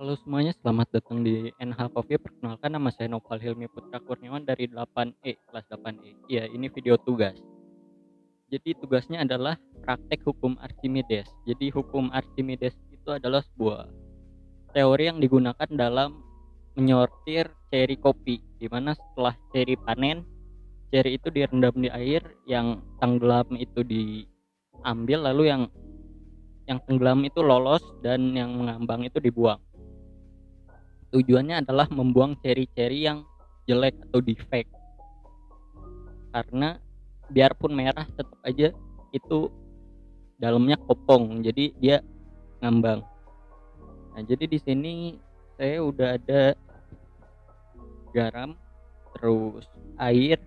Halo semuanya, selamat datang di NH Coffee. Perkenalkan, nama saya Noval Hilmi Putra Kurniawan dari 8E, kelas 8E. Iya, ini video tugas. Jadi tugasnya adalah praktek hukum Archimedes. Jadi hukum Archimedes itu adalah sebuah teori yang digunakan dalam menyortir ceri kopi, di mana setelah ceri panen, ceri itu direndam di air, yang tenggelam itu diambil, lalu yang tenggelam itu lolos dan yang mengambang itu dibuang. Tujuannya adalah membuang ceri-ceri yang jelek atau defect, karena biarpun merah tetap aja itu dalamnya kopong, jadi dia ngambang. Nah, jadi di sini saya udah ada garam, terus air,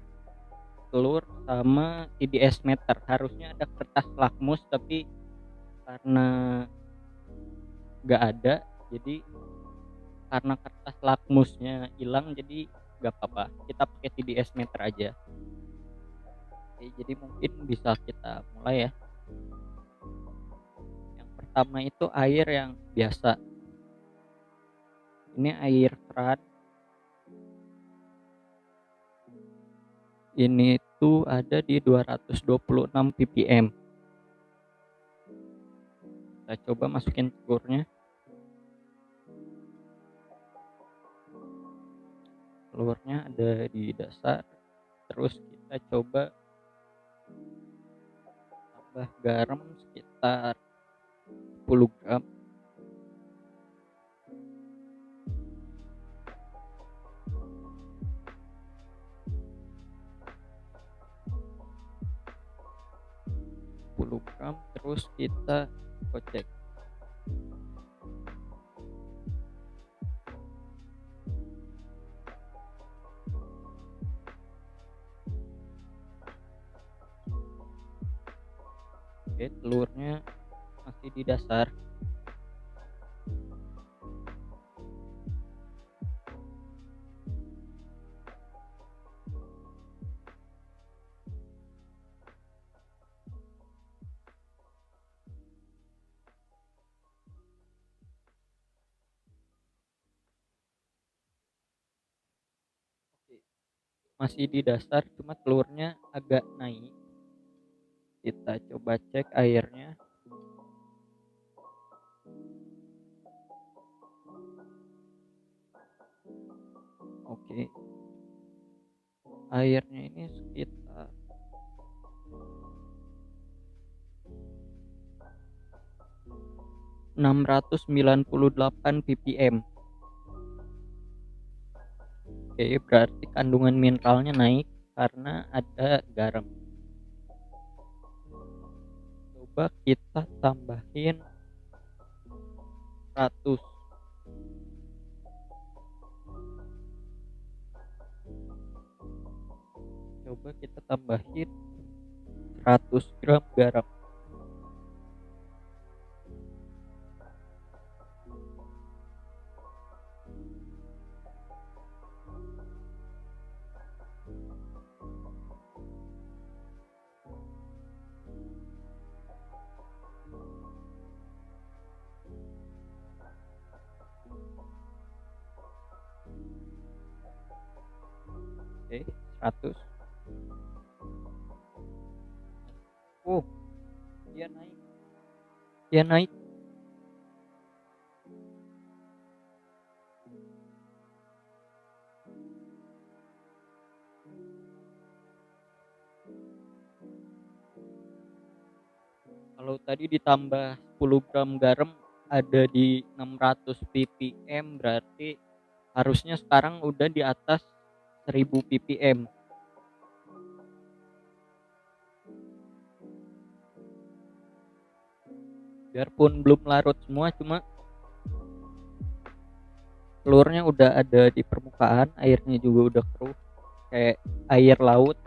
telur, sama TDS meter. Harusnya ada kertas lakmus, tapi karena nggak ada, jadi karena kertas lakmusnya hilang, jadi nggak apa-apa, kita pakai TDS meter aja. Oke, jadi mungkin bisa kita mulai ya. Yang pertama itu air yang biasa. Ini air keran. Ini tuh ada di 226 ppm. Kita coba masukin telurnya. Telurnya ada di dasar. Terus kita coba tambah garam sekitar 10 gram. Terus kita kocek. Oke, telurnya masih di dasar. Masih di dasar, cuma telurnya agak naik. Kita coba cek airnya. Oke, airnya ini sekitar 698 ppm. Oke, berarti kandungan mineralnya naik karena ada garam. Coba kita tambahin 100. Coba kita tambahin 100 gram garam. Oke, 100. Oh, dia naik. Dia naik. Kalau tadi ditambah 10 gram garam ada di 600 ppm, berarti harusnya sekarang udah di atas 1000 ppm. Biarpun belum larut semua, cuma telurnya udah ada di permukaan, airnya juga udah keruh kayak air laut.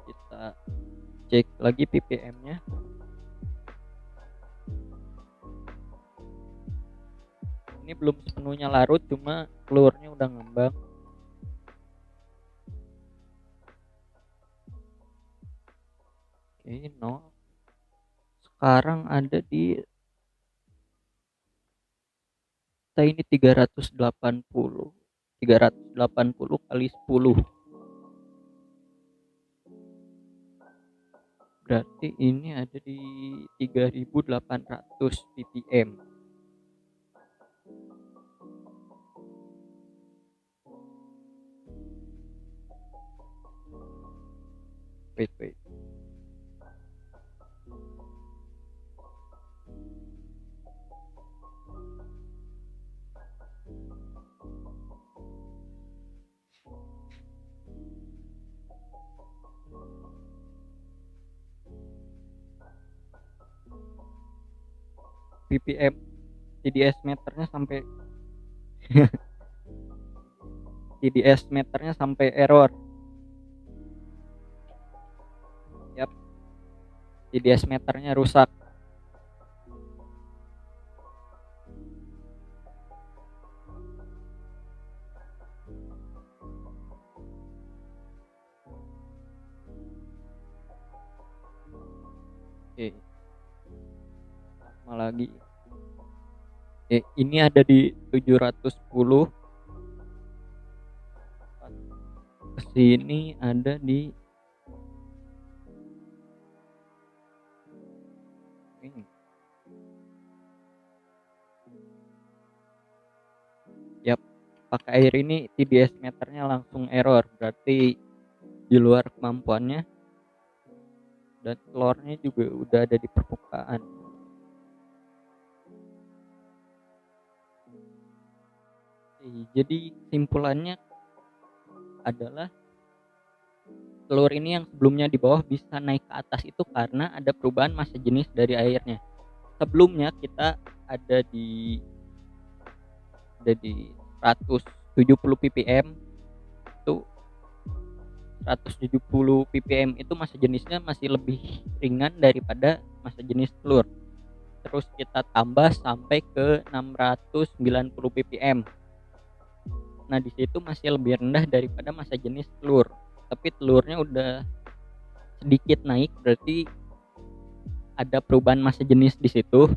Kita cek lagi ppm-nya. Ini belum sepenuhnya larut, cuma telurnya udah ngembang. Oke, no. Sekarang ada di kita ini 380 kali 10, berarti ini ada di 3800 ppm. Wait. ppm TDS meternya sampai TDS meternya sampai error. Yap, TDS meternya rusak. Oke, sama lagi. Ini ada di 710. Kesini ada di ini. Yap, pakai air ini TDS meternya langsung error, berarti di luar kemampuannya, dan telurnya juga udah ada di permukaan. Jadi simpulannya adalah telur ini yang sebelumnya di bawah bisa naik ke atas itu karena ada perubahan massa jenis dari airnya. Sebelumnya kita ada di 170 ppm. Itu 170 ppm itu massa jenisnya masih lebih ringan daripada massa jenis telur. Terus kita tambah sampai ke 690 ppm. Nah, di situ masih lebih rendah daripada massa jenis telur. Tapi telurnya udah sedikit naik, berarti ada perubahan massa jenis di situ.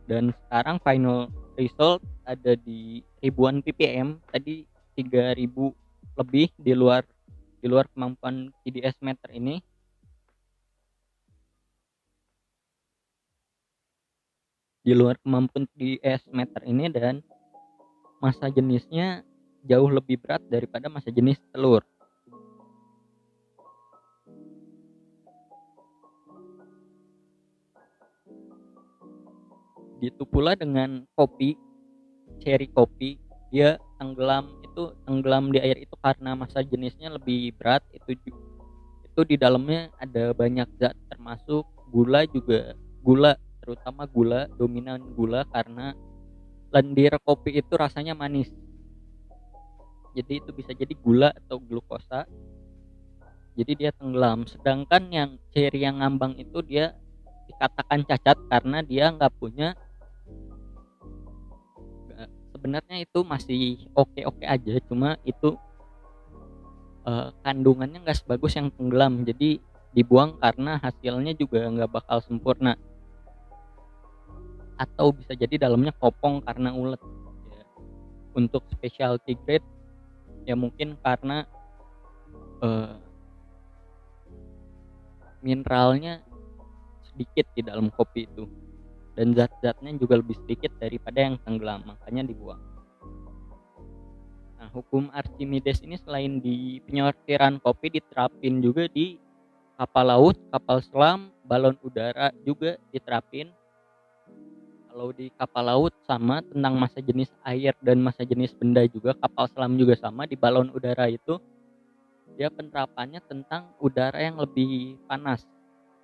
Dan sekarang final result ada di ribuan ppm, tadi 3000 lebih di luar kemampuan TDS meter ini. Di luar kemampuan TDS meter ini, dan massa jenisnya jauh lebih berat daripada massa jenis telur. Gitu pula dengan kopi, cherry kopi, dia tenggelam di air itu karena massa jenisnya lebih berat. Itu di dalamnya ada banyak zat, termasuk gula juga, terutama gula, dominan gula, karena lendir kopi itu rasanya manis. Jadi itu bisa jadi gula atau glukosa. Jadi dia tenggelam. Sedangkan yang cherry yang ngambang itu dia dikatakan cacat karena dia nggak punya, sebenarnya itu masih oke aja, cuma itu kandungannya nggak sebagus yang tenggelam, jadi dibuang karena hasilnya juga nggak bakal sempurna, atau bisa jadi dalamnya kopong karena ulet ya. Untuk specialty grade ya mungkin karena mineralnya sedikit di dalam kopi itu, dan zat-zatnya juga lebih sedikit daripada yang tenggelam, makanya dibuang. Nah, hukum Archimedes ini selain di penyortiran kopi diterapin juga di kapal laut, kapal selam, balon udara juga diterapin. Kalau di kapal laut sama tentang massa jenis air dan massa jenis benda juga, kapal selam juga sama. Di balon udara itu dia penerapannya tentang udara yang lebih panas,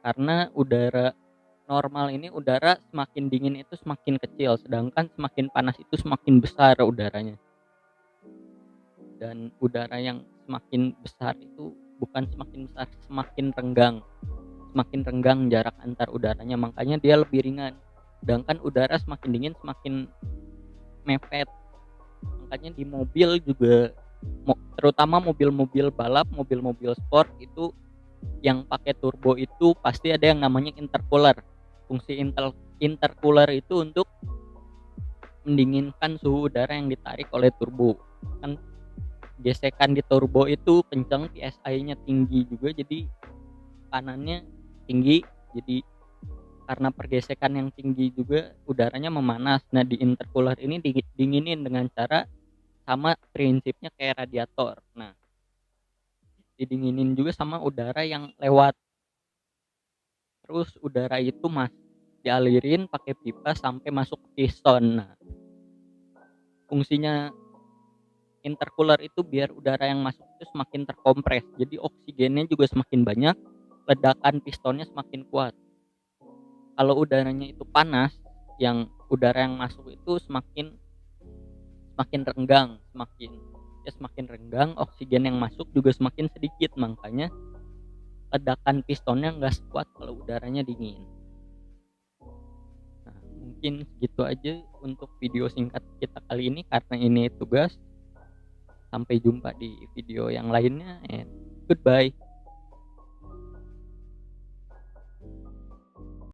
karena udara normal ini, udara semakin dingin itu semakin kecil, sedangkan semakin panas itu semakin besar udaranya. Dan udara yang semakin besar itu bukan semakin besar, semakin renggang jarak antar udaranya, makanya dia lebih ringan. Sedangkan udara semakin dingin semakin mepet. Makanya di mobil juga, terutama mobil-mobil balap, mobil-mobil sport itu yang pakai turbo itu pasti ada yang namanya intercooler. Fungsi intercooler itu untuk mendinginkan suhu udara yang ditarik oleh turbo. Kan gesekan di turbo itu kencang, PSI-nya tinggi juga, jadi tekanannya tinggi. Jadi karena pergesekan yang tinggi juga udaranya memanas. Nah, di intercooler ini dinginin dengan cara sama prinsipnya kayak radiator. Nah, didinginin juga sama udara yang lewat. Terus udara itu dialirin pakai pipa sampai masuk ke piston. Nah, fungsinya intercooler itu biar udara yang masuk itu semakin terkompres. Jadi oksigennya juga semakin banyak, ledakan pistonnya semakin kuat. Kalau udaranya itu panas, yang udara yang masuk itu semakin renggang, semakin renggang, oksigen yang masuk juga semakin sedikit. Makanya ledakan pistonnya nggak sekuat kalau udaranya dingin. Nah, mungkin segitu aja untuk video singkat kita kali ini karena ini tugas. Sampai jumpa di video yang lainnya, and goodbye.